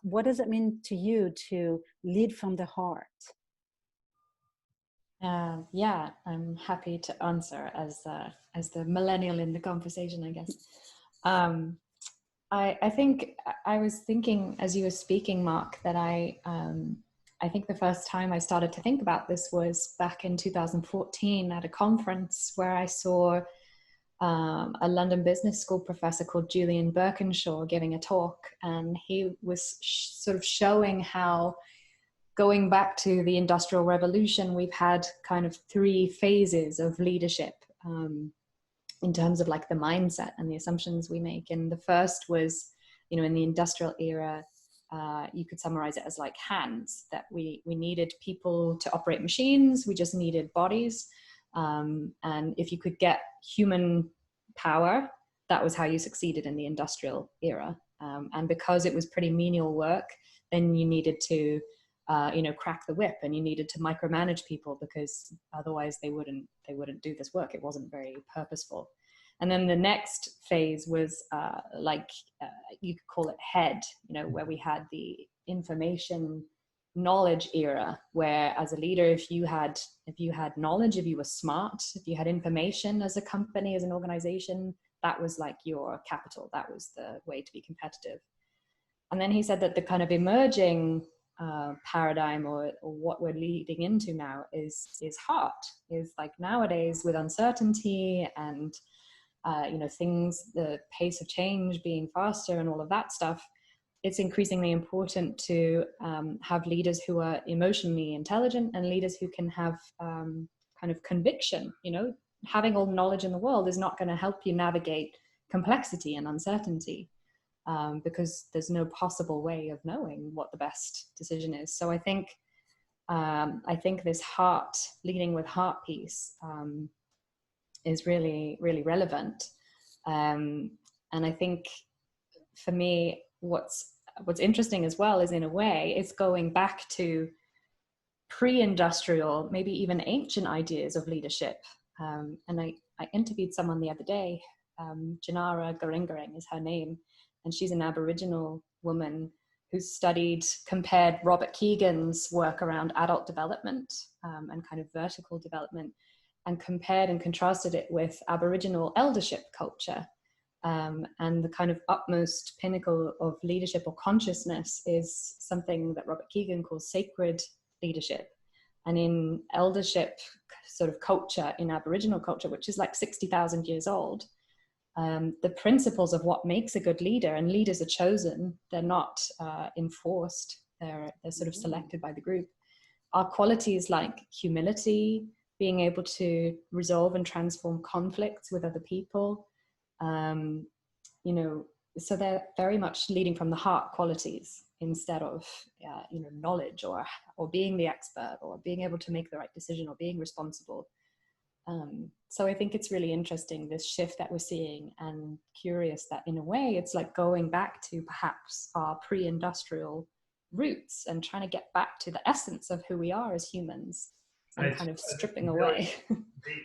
what does it mean to you to lead from the heart? Yeah, I'm happy to answer as the millennial in the conversation, I guess. Um, I think I was thinking as you were speaking, Mark, that I think the first time I started to think about this was back in 2014 at a conference where I saw a London Business School professor called Julian Birkinshaw giving a talk, and he was sort of showing how, going back to the Industrial Revolution, we've had kind of three phases of leadership in terms of like the mindset and the assumptions we make. And the first was, in the industrial era, you could summarize it as like hands, that we needed people to operate machines. We just needed bodies. And if you could get human power, that was how you succeeded in the industrial era. And because it was pretty menial work, then you needed to crack the whip, and you needed to micromanage people, because otherwise they wouldn't do this work. It wasn't very purposeful. And then the next phase was you could call it head, where we had the information knowledge era, where as a leader, if you had knowledge, if you were smart, if you had information as a company, as an organization, that was like your capital. That was the way to be competitive. And then he said that the kind of emerging paradigm, or what we're leading into now, is heart. Is like nowadays, with uncertainty and things, the pace of change being faster and all of that stuff, it's increasingly important to have leaders who are emotionally intelligent, and leaders who can have kind of conviction. Having all the knowledge in the world is not going to help you navigate complexity and uncertainty. Because there's no possible way of knowing what the best decision is. So I think this heart, leading with heart piece, is really, really relevant. And I think for me, what's interesting as well is, in a way, it's going back to pre-industrial, maybe even ancient ideas of leadership. And I interviewed someone the other day, Janara Goringaring is her name. And she's an Aboriginal woman who's compared Robert Keegan's work around adult development and kind of vertical development, and compared and contrasted it with Aboriginal eldership culture. And the kind of utmost pinnacle of leadership or consciousness is something that Robert Keegan calls sacred leadership. And in eldership sort of culture, in Aboriginal culture, which is like 60,000 years old, the principles of what makes a good leader, and leaders are chosen, they're not enforced, they're sort of selected by the group, are qualities like humility, being able to resolve and transform conflicts with other people, so they're very much leading from the heart qualities, instead of knowledge, or being the expert, or being able to make the right decision, or being responsible. So I think it's really interesting, this shift that we're seeing, and curious that in a way it's like going back to perhaps our pre-industrial roots, and trying to get back to the essence of who we are as humans, and kind of stripping away.